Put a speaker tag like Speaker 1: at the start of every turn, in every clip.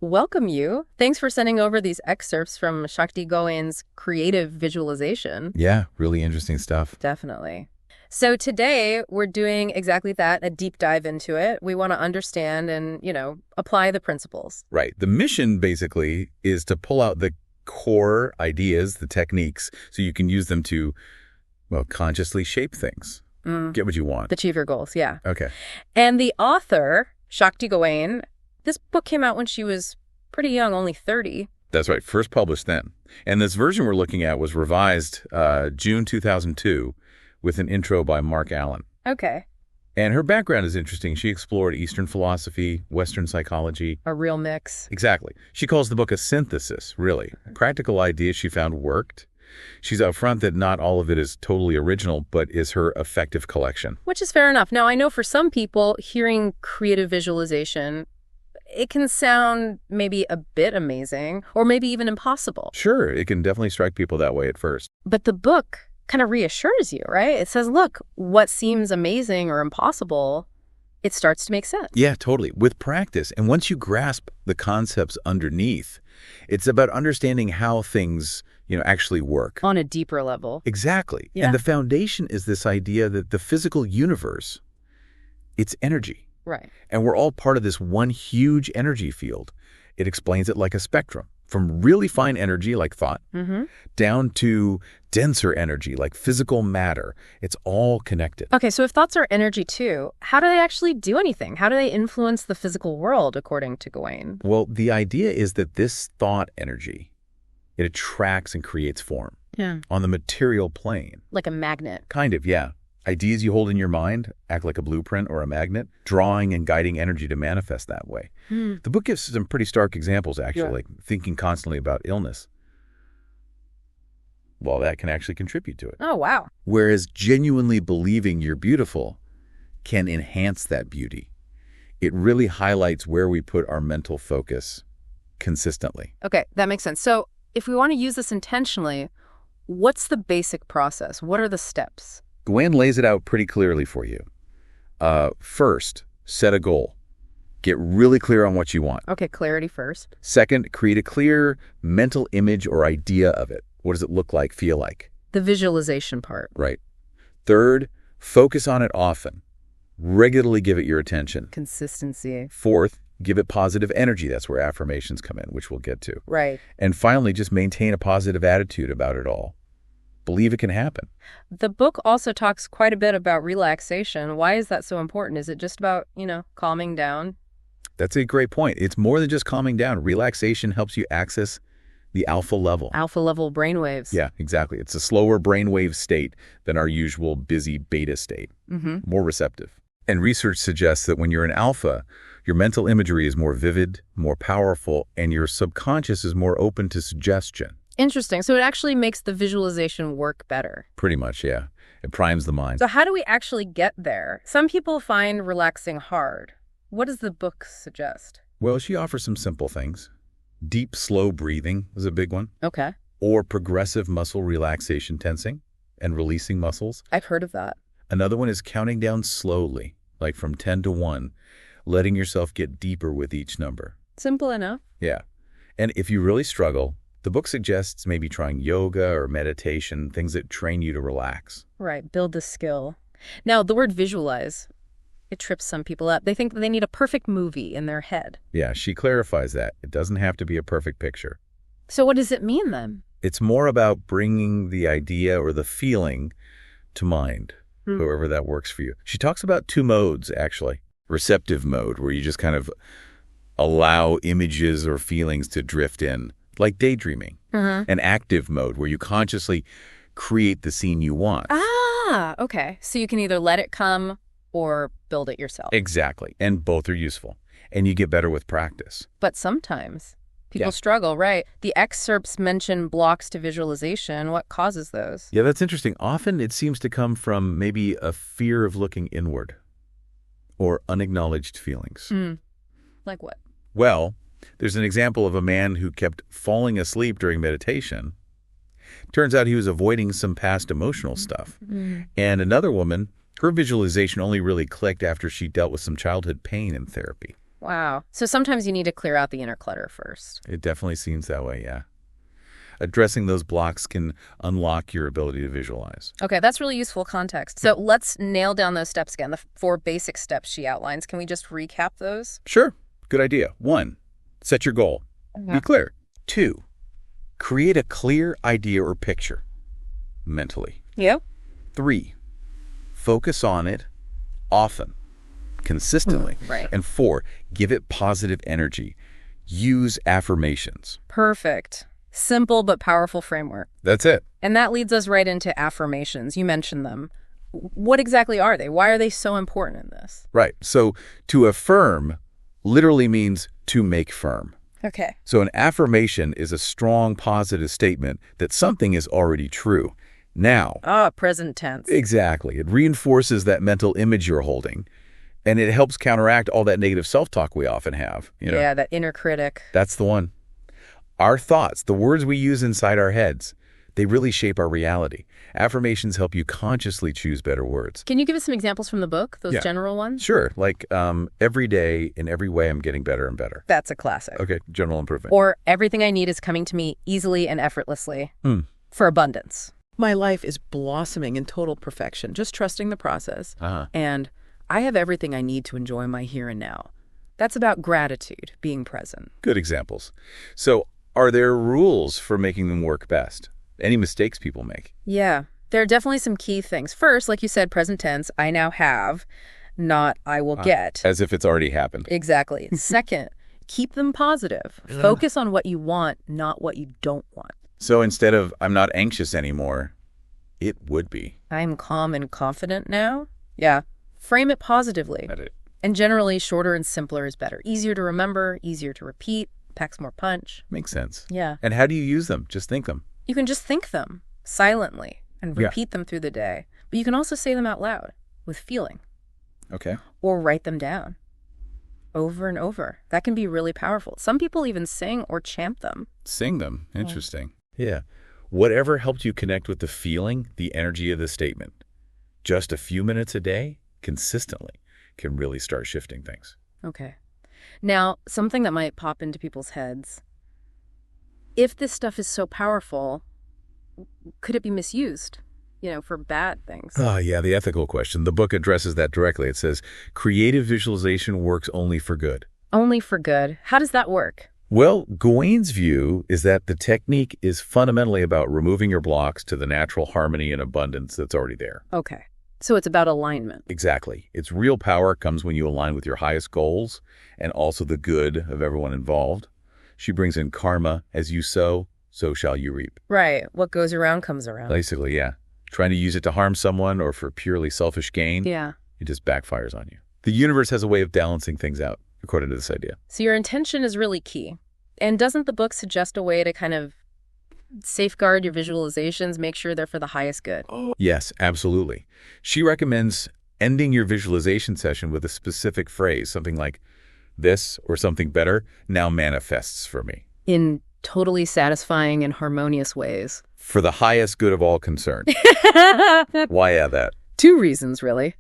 Speaker 1: welcome you. Thanks for sending over these excerpts from Shakti Gawain's creative visualization.
Speaker 2: Yeah, really interesting stuff.
Speaker 1: Definitely. So today we're doing exactly that, a deep dive into it. We want to understand and, apply the principles.
Speaker 2: Right. The mission basically is to pull out the core ideas, the techniques, so you can use them to, consciously shape things. Get what you want.
Speaker 1: Achieve your goals, yeah.
Speaker 2: Okay.
Speaker 1: And the author, Shakti Gawain, this book came out when she was pretty young, only 30.
Speaker 2: That's right. First published then. And this version we're looking at was revised June 2002 with an intro by Mark Allen.
Speaker 1: Okay.
Speaker 2: And her background is interesting. She explored Eastern philosophy, Western psychology.
Speaker 1: A real mix.
Speaker 2: Exactly. She calls the book a synthesis, really. Practical ideas she found worked. She's upfront that not all of it is totally original, but is her effective collection.
Speaker 1: Which is fair enough. Now, I know for some people, hearing creative visualization, it can sound maybe a bit amazing or maybe even impossible.
Speaker 2: Sure, it can definitely strike people that way at first.
Speaker 1: But the book kind of reassures you, right? It says, look, what seems amazing or impossible, it starts to make sense.
Speaker 2: Yeah, totally. With practice, and once you grasp the concepts underneath, it's about understanding how things actually work.
Speaker 1: On a deeper level.
Speaker 2: Exactly.
Speaker 1: Yeah.
Speaker 2: And the foundation is this idea that the physical universe, it's energy.
Speaker 1: Right.
Speaker 2: And we're all part of this one huge energy field. It explains it like a spectrum, from really fine energy like thought, down to denser energy like physical matter. It's all connected.
Speaker 1: Okay, so if thoughts are energy too, how do they actually do anything? How do they influence the physical world, according to Gawain?
Speaker 2: Well, the idea is that this thought energy, it attracts and creates form on the material plane.
Speaker 1: Like a magnet.
Speaker 2: Kind of, yeah. Ideas you hold in your mind act like a blueprint or a magnet, drawing and guiding energy to manifest that way. The book gives some pretty stark examples, actually, like thinking constantly about illness. Well, that can actually contribute to it.
Speaker 1: Oh, wow.
Speaker 2: Whereas genuinely believing you're beautiful can enhance that beauty. It really highlights where we put our mental focus consistently.
Speaker 1: Okay, that makes sense. So if we want to use this intentionally, what's the basic process? What are the steps?
Speaker 2: Gawain lays it out pretty clearly for you. First, set a goal. Get really clear on what you want.
Speaker 1: Okay, clarity first.
Speaker 2: Second, create a clear mental image or idea of it. What does it look like, feel like?
Speaker 1: The visualization part.
Speaker 2: Right. Third, focus on it often. Regularly give it your attention.
Speaker 1: Consistency.
Speaker 2: Fourth, give it positive energy. That's where affirmations come in, which we'll get to.
Speaker 1: Right.
Speaker 2: And finally, just maintain a positive attitude about it all. Believe it can happen.
Speaker 1: The book also talks quite a bit about relaxation. Why is that so important? Is it just about, calming down?
Speaker 2: That's a great point. It's more than just calming down. Relaxation helps you access the alpha level.
Speaker 1: Alpha level brainwaves.
Speaker 2: Yeah, exactly. It's a slower brainwave state than our usual busy beta state. More receptive. And research suggests that when you're in alpha, your mental imagery is more vivid, more powerful, and your subconscious is more open to suggestion.
Speaker 1: Interesting. So it actually makes the visualization work better.
Speaker 2: Pretty much, yeah. It primes the mind.
Speaker 1: So how do we actually get there? Some people find relaxing hard. What does the book suggest?
Speaker 2: Well, she offers some simple things. Deep, slow breathing is a big one.
Speaker 1: Okay.
Speaker 2: Or progressive muscle relaxation, tensing and releasing muscles.
Speaker 1: I've heard of that.
Speaker 2: Another one is counting down slowly, like from 10 to 1, letting yourself get deeper with each number.
Speaker 1: Simple enough.
Speaker 2: Yeah. And if you really struggle, the book suggests maybe trying yoga or meditation, things that train you to relax.
Speaker 1: Right. Build the skill. Now, the word visualize, it trips some people up. They think they need a perfect movie in their head.
Speaker 2: Yeah, she clarifies that. It doesn't have to be a perfect picture.
Speaker 1: So what does it mean then?
Speaker 2: It's more about bringing the idea or the feeling to mind, however that works for you. She talks about 2 modes, actually. Receptive mode, where you just kind of allow images or feelings to drift in, like daydreaming. An active mode, where you consciously create the scene you want.
Speaker 1: Ah, okay. So you can either let it come or build it yourself.
Speaker 2: Exactly. And both are useful. And you get better with practice.
Speaker 1: But sometimes people struggle, right? The excerpts mention blocks to visualization. What causes those?
Speaker 2: Yeah, that's interesting. Often it seems to come from maybe a fear of looking inward or unacknowledged feelings.
Speaker 1: Like what?
Speaker 2: Well, there's an example of a man who kept falling asleep during meditation. Turns out he was avoiding some past emotional stuff. And another woman, her visualization only really clicked after she dealt with some childhood pain in therapy.
Speaker 1: Wow. So sometimes you need to clear out the inner clutter first.
Speaker 2: It definitely seems that way, yeah. Addressing those blocks can unlock your ability to visualize.
Speaker 1: Okay, that's really useful context. So let's nail down those steps again, the 4 basic steps she outlines. Can we just recap those?
Speaker 2: Sure. Good idea. 1, set your goal. Be clear. 2, create a clear idea or picture mentally.
Speaker 1: Yep.
Speaker 2: 3, focus on it often, consistently.
Speaker 1: Right.
Speaker 2: And 4, give it positive energy. Use affirmations.
Speaker 1: Perfect. Simple but powerful framework.
Speaker 2: That's it.
Speaker 1: And that leads us right into affirmations. You mentioned them. What exactly are they? Why are they so important in this?
Speaker 2: Right. So to affirm literally means to make firm.
Speaker 1: Okay.
Speaker 2: So an affirmation is a strong positive statement that something is already true. Now.
Speaker 1: Present tense.
Speaker 2: Exactly. It reinforces that mental image you're holding, and it helps counteract all that negative self-talk we often have.
Speaker 1: Yeah, that inner critic.
Speaker 2: That's the one. Our thoughts, the words we use inside our heads, they really shape our reality. Affirmations help you consciously choose better words.
Speaker 1: Can you give us some examples from the book, those general ones?
Speaker 2: Sure. Like every day, in every way, I'm getting better and better.
Speaker 1: That's a classic.
Speaker 2: Okay, general improvement.
Speaker 1: Or everything I need is coming to me easily and effortlessly for abundance.
Speaker 3: My life is blossoming in total perfection, just trusting the process.
Speaker 2: Uh-huh.
Speaker 3: And I have everything I need to enjoy my here and now. That's about gratitude, being present.
Speaker 2: Good examples. So are there rules for making them work best? Any mistakes people make?
Speaker 1: Yeah, there are definitely some key things. First, like you said, present tense, I now have, not I will get.
Speaker 2: As if it's already happened.
Speaker 1: Exactly. Second, keep them positive. Focus on what you want, not what you don't want.
Speaker 2: So instead of I'm not anxious anymore, it would be.
Speaker 1: I'm calm and confident now. Yeah. Frame it positively.
Speaker 2: That's it.
Speaker 1: And generally, shorter and simpler is better. Easier to remember, easier to repeat, packs more punch.
Speaker 2: Makes sense.
Speaker 1: Yeah.
Speaker 2: And how do you use them? Just think them.
Speaker 1: You can just think them silently and repeat them through the day. But you can also say them out loud with feeling.
Speaker 2: Okay.
Speaker 1: Or write them down over and over. That can be really powerful. Some people even sing or chant them.
Speaker 2: Sing them. Interesting. Yeah. Whatever helped you connect with the feeling, the energy of the statement. Just a few minutes a day, consistently, can really start shifting things.
Speaker 1: Okay. Now, something that might pop into people's heads. If this stuff is so powerful, could it be misused, for bad things?
Speaker 2: Oh, yeah, the ethical question. The book addresses that directly. It says, creative visualization works only for good.
Speaker 1: Only for good. How does that work?
Speaker 2: Well, Gawain's view is that the technique is fundamentally about removing your blocks to the natural harmony and abundance that's already there.
Speaker 1: Okay. So it's about alignment.
Speaker 2: Exactly. Its real power comes when you align with your highest goals and also the good of everyone involved. She brings in karma. As you sow, so shall you reap.
Speaker 1: Right. What goes around comes around.
Speaker 2: Basically, yeah. Trying to use it to harm someone or for purely selfish gain,
Speaker 1: Yeah.
Speaker 2: it just backfires on you. The universe has a way of balancing things out, according to this idea.
Speaker 1: So your intention is really key. And doesn't the book suggest a way to kind of safeguard your visualizations, make sure they're for the highest good?
Speaker 2: Yes, absolutely. She recommends ending your visualization session with a specific phrase, something like, this or something better now manifests for me.
Speaker 1: In totally satisfying and harmonious ways.
Speaker 2: For the highest good of all concerned. Why add that?
Speaker 1: 2 reasons, really.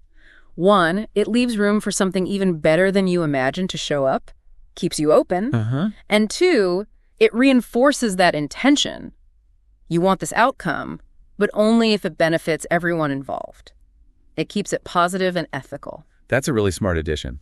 Speaker 1: 1, it leaves room for something even better than you imagined to show up, keeps you open. And 2, it reinforces that intention. You want this outcome, but only if it benefits everyone involved. It keeps it positive and ethical.
Speaker 2: That's a really smart addition.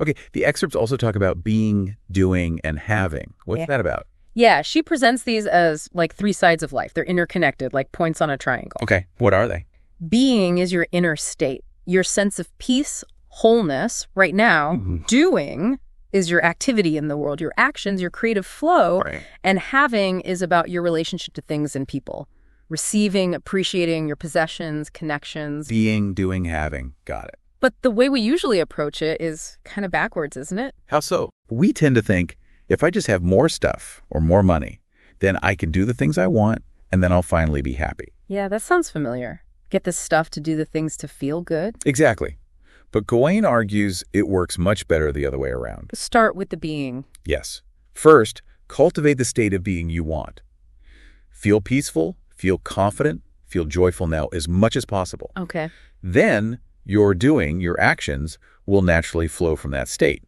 Speaker 2: Okay, the excerpts also talk about being, doing, and having. What's that about?
Speaker 1: Yeah, she presents these as like 3 sides of life. They're interconnected, like points on a triangle.
Speaker 2: Okay, what are they?
Speaker 1: Being is your inner state, your sense of peace, wholeness right now. Doing is your activity in the world, your actions, your creative flow.
Speaker 2: Right.
Speaker 1: And having is about your relationship to things and people. Receiving, appreciating your possessions, connections.
Speaker 2: Being, doing, having. Got it.
Speaker 1: But the way we usually approach it is kind of backwards, isn't it?
Speaker 2: How so? We tend to think, if I just have more stuff or more money, then I can do the things I want, and then I'll finally be happy.
Speaker 1: Yeah, that sounds familiar. Get this stuff to do the things to feel good.
Speaker 2: Exactly. But Gawain argues it works much better the other way around.
Speaker 1: Start with the being.
Speaker 2: Yes. First, cultivate the state of being you want. Feel peaceful, feel confident, feel joyful now as much as possible.
Speaker 1: Okay.
Speaker 2: Then your doing, your actions, will naturally flow from that state.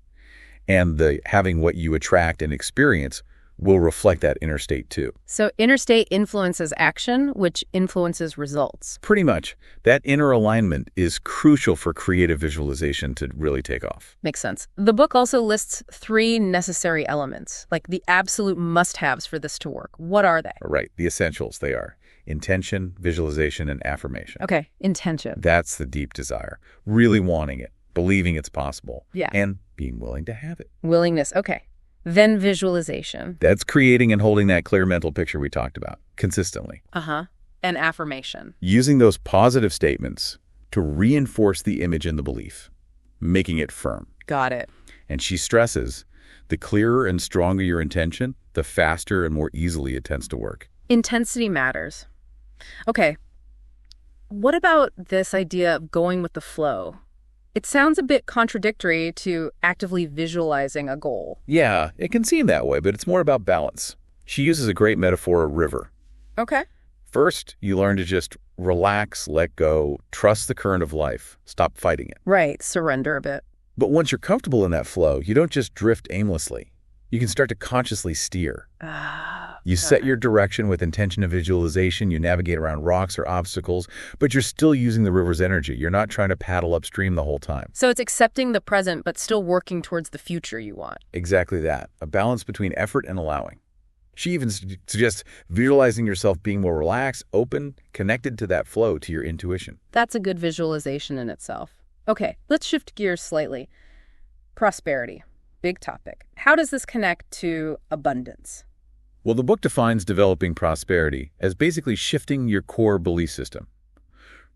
Speaker 2: And having what you attract and experience will reflect that inner state too.
Speaker 1: So inner state influences action, which influences results.
Speaker 2: Pretty much. That inner alignment is crucial for creative visualization to really take off.
Speaker 1: Makes sense. The book also lists 3 necessary elements, like the absolute must-haves for this to work. What are they?
Speaker 2: Right. The essentials, they are intention, visualization, and affirmation.
Speaker 1: Okay, intention.
Speaker 2: That's the deep desire. Really wanting it, believing it's possible,
Speaker 1: Yeah.
Speaker 2: and being willing to have it.
Speaker 1: Willingness, okay. Then visualization.
Speaker 2: That's creating and holding that clear mental picture we talked about consistently.
Speaker 1: Uh-huh. And affirmation.
Speaker 2: Using those positive statements to reinforce the image and the belief, making it firm.
Speaker 1: Got it.
Speaker 2: And she stresses, the clearer and stronger your intention, the faster and more easily it tends to work.
Speaker 1: Intensity matters. Okay. What about this idea of going with the flow? It sounds a bit contradictory to actively visualizing a goal.
Speaker 2: Yeah, it can seem that way, but it's more about balance. She uses a great metaphor, a river.
Speaker 1: Okay.
Speaker 2: First, you learn to just relax, let go, trust the current of life, stop fighting it.
Speaker 1: Right, surrender a bit.
Speaker 2: But once you're comfortable in that flow, you don't just drift aimlessly. You can start to consciously steer. You set your direction with intention and visualization. You navigate around rocks or obstacles, but you're still using the river's energy. You're not trying to paddle upstream the whole time.
Speaker 1: So it's accepting the present, but still working towards the future you want.
Speaker 2: Exactly that. A balance between effort and allowing. She even suggests visualizing yourself being more relaxed, open, connected to that flow, to your intuition.
Speaker 1: That's a good visualization in itself. Okay, let's shift gears slightly. Prosperity. Big topic. How does this connect to abundance?
Speaker 2: Well, the book defines developing prosperity as basically shifting your core belief system,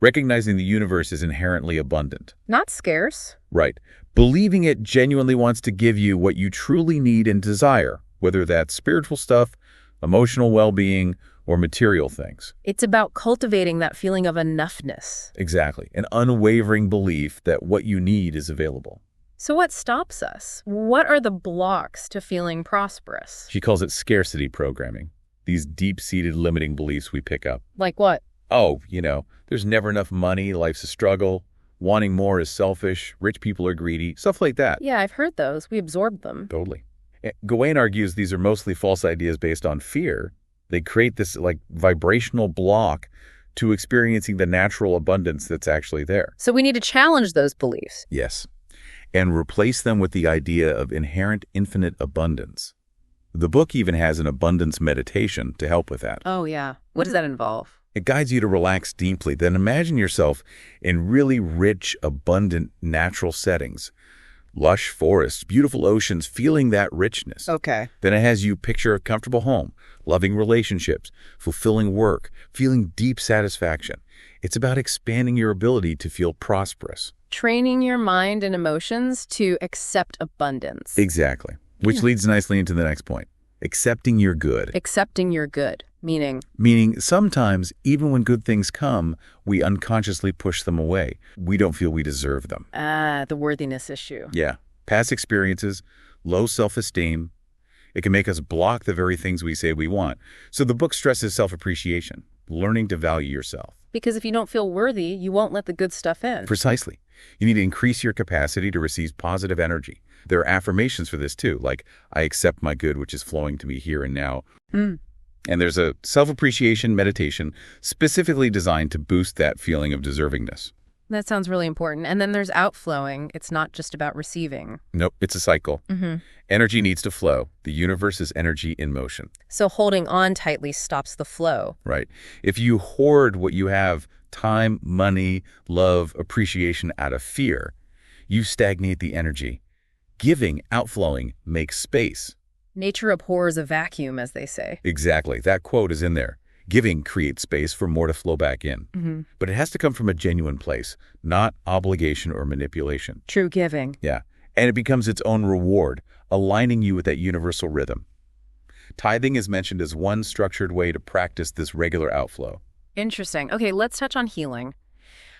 Speaker 2: recognizing the universe is inherently abundant.
Speaker 1: Not scarce.
Speaker 2: Right. Believing it genuinely wants to give you what you truly need and desire, whether that's spiritual stuff, emotional well-being, or material things.
Speaker 1: It's about cultivating that feeling of enoughness.
Speaker 2: Exactly. An unwavering belief that what you need is available.
Speaker 1: So what stops us? What are the blocks to feeling prosperous?
Speaker 2: She calls it scarcity programming, these deep-seated limiting beliefs we pick up.
Speaker 1: Like what?
Speaker 2: Oh, there's never enough money, life's a struggle, wanting more is selfish, rich people are greedy, stuff like that.
Speaker 1: Yeah, I've heard those. We absorb them.
Speaker 2: Totally. Gawain argues these are mostly false ideas based on fear. They create this vibrational block to experiencing the natural abundance that's actually there.
Speaker 1: So we need to challenge those beliefs.
Speaker 2: Yes. And replace them with the idea of inherent infinite abundance. The book even has an abundance meditation to help with that.
Speaker 1: Oh, yeah. What does that involve?
Speaker 2: It guides you to relax deeply. Then imagine yourself in really rich, abundant, natural settings. Lush forests, beautiful oceans, feeling that richness.
Speaker 1: Okay.
Speaker 2: Then it has you picture a comfortable home, loving relationships, fulfilling work, feeling deep satisfaction. It's about expanding your ability to feel prosperous.
Speaker 1: Training your mind and emotions to accept abundance.
Speaker 2: Exactly. Which leads nicely into the next point. Accepting your good.
Speaker 1: Accepting your good, meaning?
Speaker 2: Meaning sometimes, even when good things come, we unconsciously push them away. We don't feel we deserve them.
Speaker 1: The worthiness issue.
Speaker 2: Yeah. Past experiences, low self-esteem. It can make us block the very things we say we want. So the book stresses self-appreciation, learning to value yourself.
Speaker 1: Because if you don't feel worthy, you won't let the good stuff in.
Speaker 2: Precisely. You need to increase your capacity to receive positive energy. There are affirmations for this too, like, I accept my good, which is flowing to me here and now. And there's a self-appreciation meditation specifically designed to boost that feeling of deservingness.
Speaker 1: That sounds really important. And then there's outflowing. It's not just about receiving.
Speaker 2: Nope, it's a cycle. Energy needs to flow. The universe is energy in motion.
Speaker 1: So holding on tightly stops the flow.
Speaker 2: Right. If you hoard what you have, time, money, love, appreciation out of fear, you stagnate the energy. Giving, outflowing, makes space.
Speaker 1: Nature abhors a vacuum, as they say.
Speaker 2: Exactly. That quote is in there. Giving creates space for more to flow back in. But it has to come from a genuine place, not obligation or manipulation.
Speaker 1: True giving.
Speaker 2: Yeah. And it becomes its own reward, aligning you with that universal rhythm. Tithing is mentioned as one structured way to practice this regular outflow.
Speaker 1: Interesting. Okay, let's touch on healing.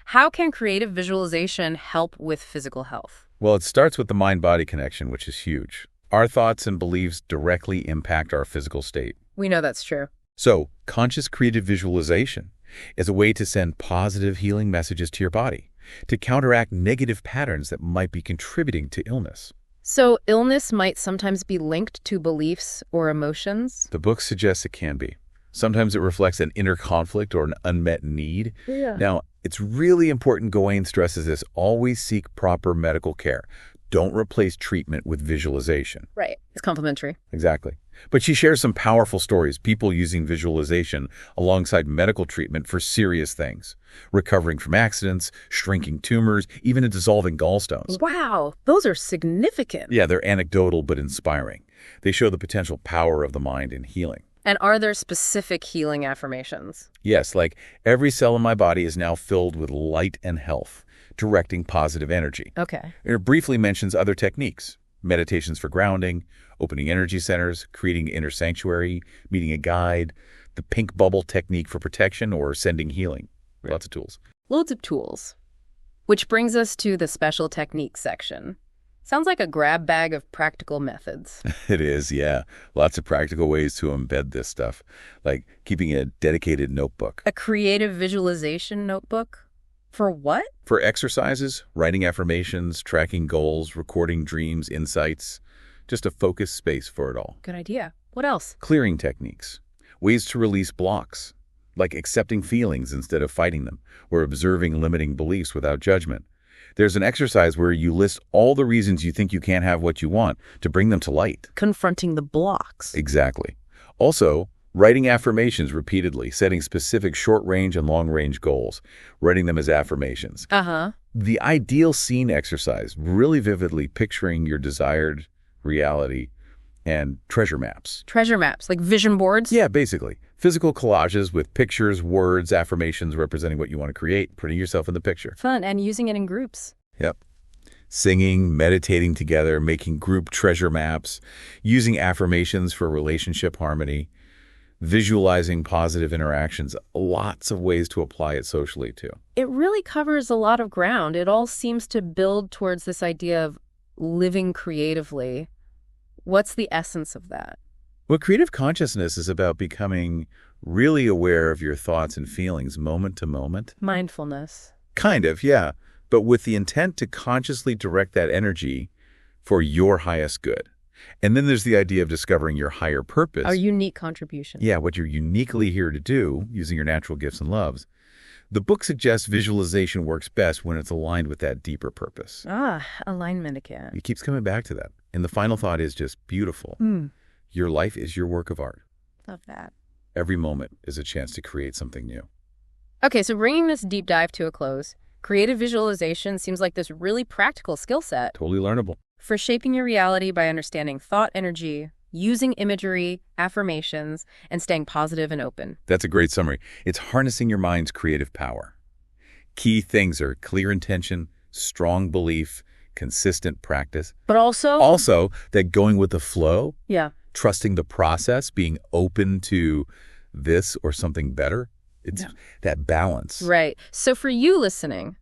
Speaker 1: How can creative visualization help with physical health?
Speaker 2: Well, it starts with the mind-body connection, which is huge. Our thoughts and beliefs directly impact our physical state.
Speaker 1: We know that's true.
Speaker 2: So, conscious creative visualization is a way to send positive healing messages to your body, to counteract negative patterns that might be contributing to illness.
Speaker 1: So illness might sometimes be linked to beliefs or emotions?
Speaker 2: The book suggests it can be. Sometimes it reflects an inner conflict or an unmet need.
Speaker 1: Yeah.
Speaker 2: Now, it's really important, Gawain stresses this, always seek proper medical care. Don't replace treatment with visualization.
Speaker 1: Right. It's complementary.
Speaker 2: Exactly. But she shares some powerful stories, people using visualization alongside medical treatment for serious things. Recovering from accidents, shrinking tumors, even dissolving gallstones.
Speaker 1: Wow, those are significant.
Speaker 2: Yeah, they're anecdotal but inspiring. They show the potential power of the mind in healing.
Speaker 1: And are there specific healing affirmations?
Speaker 2: Yes, like every cell in my body is now filled with light and health, directing positive energy.
Speaker 1: Okay.
Speaker 2: It briefly mentions other techniques, meditations for grounding, opening energy centers, creating inner sanctuary, meeting a guide, the pink bubble technique for protection, or sending healing. Right. Lots of tools.
Speaker 1: Loads of tools. Which brings us to the special techniques section. Sounds like a grab bag of practical methods.
Speaker 2: It is, yeah. Lots of practical ways to embed this stuff, like keeping a dedicated notebook.
Speaker 1: A creative visualization notebook? For what?
Speaker 2: For exercises, writing affirmations, tracking goals, recording dreams, insights. Just a focused space for it all.
Speaker 1: Good idea. What else?
Speaker 2: Clearing techniques. Ways to release blocks, like accepting feelings instead of fighting them, or observing limiting beliefs without judgment. There's an exercise where you list all the reasons you think you can't have what you want to bring them to light.
Speaker 1: Confronting the blocks.
Speaker 2: Exactly. Also, writing affirmations repeatedly, setting specific short-range and long-range goals, writing them as affirmations.
Speaker 1: Uh-huh.
Speaker 2: The ideal scene exercise, really vividly picturing your desired reality, and treasure maps.
Speaker 1: Treasure maps, like vision boards?
Speaker 2: Yeah, basically. Physical collages with pictures, words, affirmations representing what you want to create, putting yourself in the picture.
Speaker 1: Fun, and using it in groups.
Speaker 2: Yep. Singing, meditating together, making group treasure maps, using affirmations for relationship harmony, visualizing positive interactions. Lots of ways to apply it socially, too.
Speaker 1: It really covers a lot of ground. It all seems to build towards this idea of living creatively. What's the essence of that?
Speaker 2: Well, creative consciousness is about becoming really aware of your thoughts and feelings moment to moment.
Speaker 1: Mindfulness.
Speaker 2: Kind of, yeah. But with the intent to consciously direct that energy for your highest good. And then there's the idea of discovering your higher purpose.
Speaker 1: Our unique contribution.
Speaker 2: Yeah, what you're uniquely here to do using your natural gifts and loves. The book suggests visualization works best when it's aligned with that deeper purpose.
Speaker 1: Ah, alignment again.
Speaker 2: It keeps coming back to that. And the final thought is just beautiful. Your life is your work of art.
Speaker 1: Love that.
Speaker 2: Every moment is a chance to create something new.
Speaker 1: Okay, so bringing this deep dive to a close, creative visualization seems like this really practical skill set
Speaker 2: Totally learnable.
Speaker 1: for shaping your reality by understanding thought energy, using imagery, affirmations, and staying positive and open.
Speaker 2: That's a great summary. It's harnessing your mind's creative power. Key things are clear intention, strong belief, consistent practice.
Speaker 1: But also...
Speaker 2: Also, that going with the flow,
Speaker 1: Yeah.
Speaker 2: trusting the process, being open to this or something better. It's that balance.
Speaker 1: Right. So for you listening,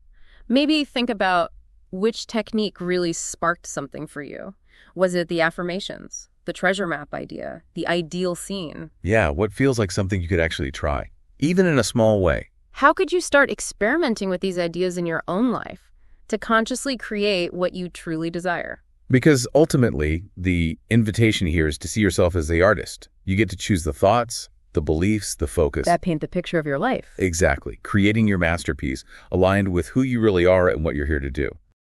Speaker 1: maybe think about which technique really sparked something for you. Was it the affirmations, the treasure map idea, the ideal scene?
Speaker 2: Yeah, what feels like something you could actually try, even in a small way.
Speaker 1: How could you start experimenting with these ideas in your own life to consciously create what you truly desire?
Speaker 2: Because ultimately, the invitation here is to see yourself as the artist. You get to choose the thoughts, the beliefs, the focus.
Speaker 1: That paint the picture of your life.
Speaker 2: Exactly. Creating your masterpiece aligned with who you really are and what you're here to do.